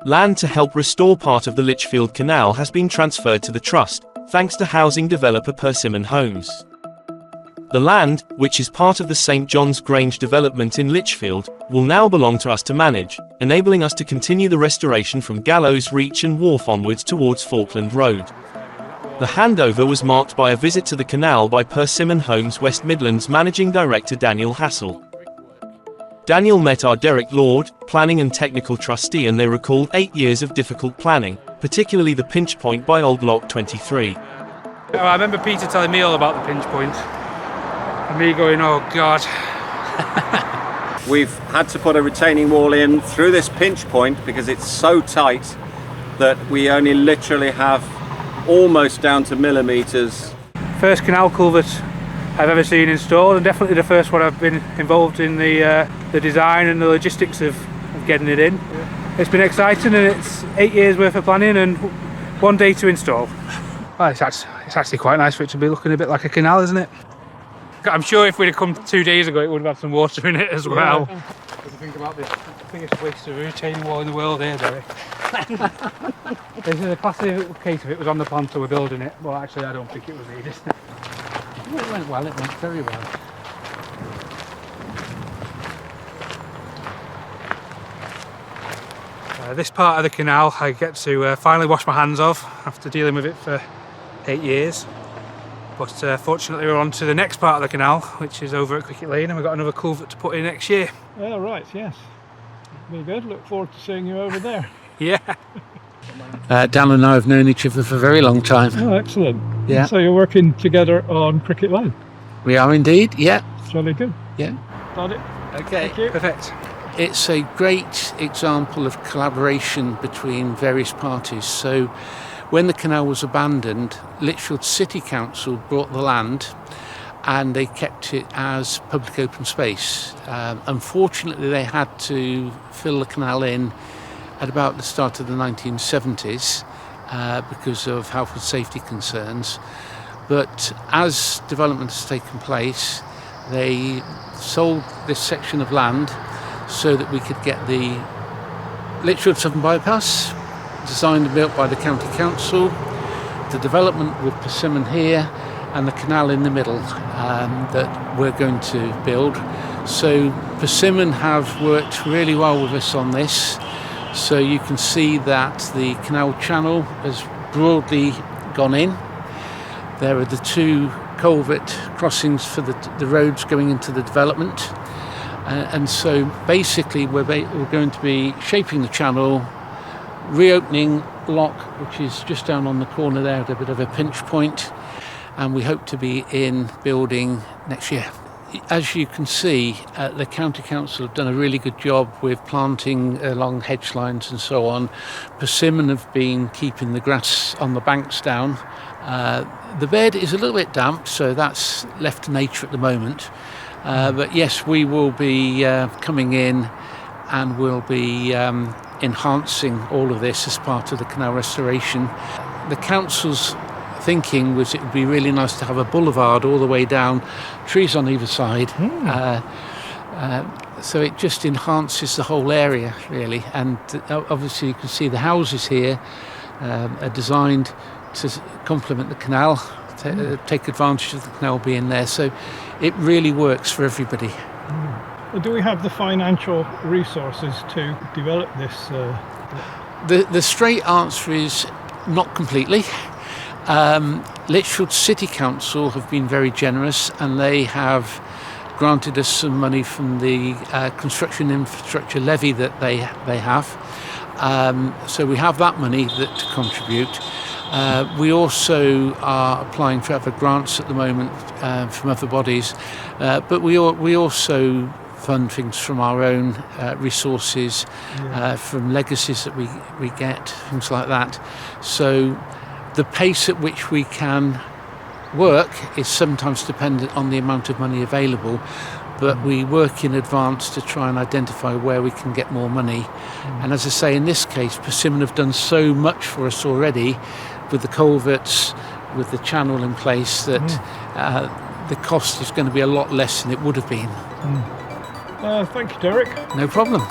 Land to help restore part of the Lichfield Canal has been transferred to the Trust, thanks to housing developer Persimmon Homes. The land, which is part of the St John's Grange development in Lichfield, will now belong to us to manage, enabling us to continue the restoration from Gallows Reach and Wharf onwards towards Falkland Road. The handover was marked by a visit to the canal by Persimmon Homes West Midlands Managing Director Daniel Hassel. Daniel met our Derek Lord, Planning and Technical Trustee, and they recalled 8 years of difficult planning, particularly the pinch point by Old Lock 23. I remember Peter telling me all about the pinch point, and me going, oh God. We've had to put a retaining wall in through this pinch point because it's so tight that we only literally have almost down to millimetres. First canal culvert I've ever seen installed, and definitely the first one I've been involved in the design and the logistics of getting it in. Yeah. It's been exciting, and it's 8 years worth of planning and 1 day to install. Well, it's actually quite nice for it to be looking a bit like a canal, isn't it? I'm sure if we'd have come 2 days ago it would have had some water in it as well. Yeah. What do you think about this? The biggest waste of retaining wall in the world here, Derek? This is a classic case of it was on the plan so we're building it. Well, actually I don't think it was needed. It went well, it went very well. This part of the canal I get to finally wash my hands of after dealing with it for 8 years. But fortunately we're on to the next part of the canal, which is over at Cricket Lane, and we've got another culvert to put in next year. Oh right, yes. Very good, look forward to seeing you over there. Yeah. Dan and I have known each other for a very long time. Oh, excellent. Yeah. So you're working together on Cricket Lane? We are indeed, yeah. Jolly good. Yeah. Got it. Okay. Thank you. Perfect. It's a great example of collaboration between various parties. So when the canal was abandoned, Lichfield City Council bought the land and they kept it as public open space. Unfortunately, they had to fill the canal in at about the start of the 1970s because of health and safety concerns. But as development has taken place, they sold this section of land so that we could get the Lichfield Southern Bypass, designed and built by the County Council, the development with Persimmon here, and the canal in the middle that we're going to build. So Persimmon have worked really well with us on this. So you can see that the canal channel has broadly gone in. There are the 2 culvert crossings for the roads going into the development. And so basically we're going to be shaping the channel, reopening Lock, which is just down on the corner there at a bit of a pinch point, and we hope to be in building next year. As you can see, the County Council have done a really good job with planting along hedge lines and so on. Persimmon have been keeping the grass on the banks down. The bed is a little bit damp, so that's left to nature at the moment. But yes, we will be coming in and we'll be enhancing all of this as part of the canal restoration. The council's thinking was it would be really nice to have a boulevard all the way down, trees on either side. So it just enhances the whole area really, and obviously you can see the houses here are designed to complement the canal, take advantage of the canal being there, so it really works for everybody. Do we have the financial resources to develop this? The straight answer is not completely. Lichfield City Council have been very generous, and they have granted us some money from the construction infrastructure levy that they have. So we have that money to contribute. We also are applying for other grants at the moment from other bodies, but we also fund things from our own resources, from legacies that we get, things like that. So the pace at which we can work is sometimes dependent on the amount of money available, but we work in advance to try and identify where we can get more money. And as I say, in this case, Persimmon have done so much for us already with the culverts, with the channel in place, that the cost is going to be a lot less than it would have been. Thank you, Derek. No problem.